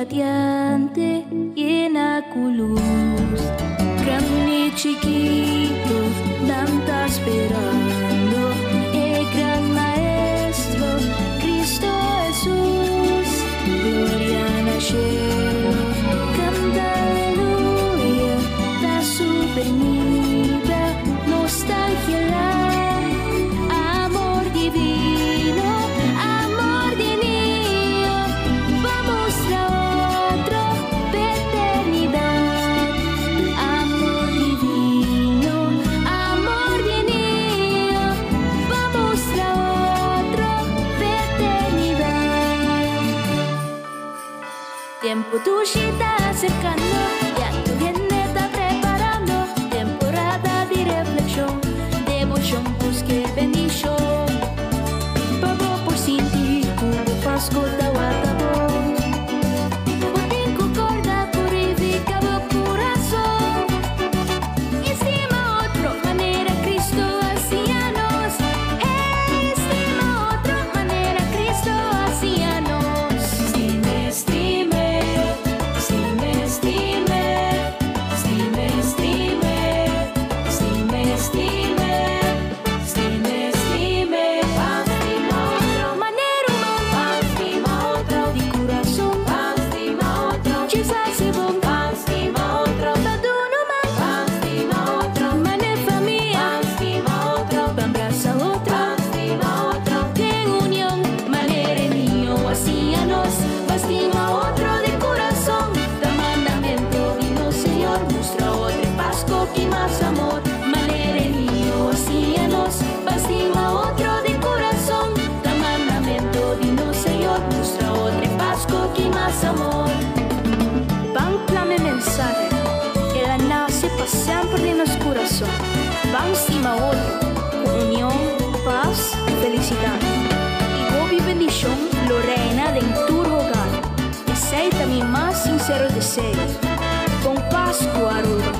radiante, llena con luz. Grande chiquito, tanta esperando, el gran maestro, Cristo Jesús. Gloria al cielo, canta aleluya, da su venida, nostalgia, amor divino, amor divino, vamos a otro de eternidad. Amor divino, vamos a otro de eternidad. Tiempo tuyo está cercano, ya tu viene está preparando, temporada de reflexión, devoción, busque bendición. Pago por sin ti, cubo pasco tawatabo. Botín corda purifica el corazón. Estima otra manera, Cristo hacíanos. Estima otra manera, Cristo hacíanos. Estime, estime, estime, estime, estime, estime, estime, estime, estime, estime, estima otro manera humana, estima otro de corazón, estima otro, Jesus se bon, estima otro, paduno man, estima otro, manera familia, estima otro, abraza otro, estima otro, en unión, manera mío, hacíanos, estima otro de corazón, da mandamiento vino Señor, muestra otro pasco que más amor, manera mío, hacíanos, estima otro de corazón, da mandamiento vino Señor, muestra otro pasco que más amor. Van clame mensaje, que la nace para siempre en nuestro corazón. Van estima otro, unión, paz, felicidad. Y gobi bendición, lo reina de tu hogar. Aceita mi más sinceros deseos. Con Pascua, Aruba.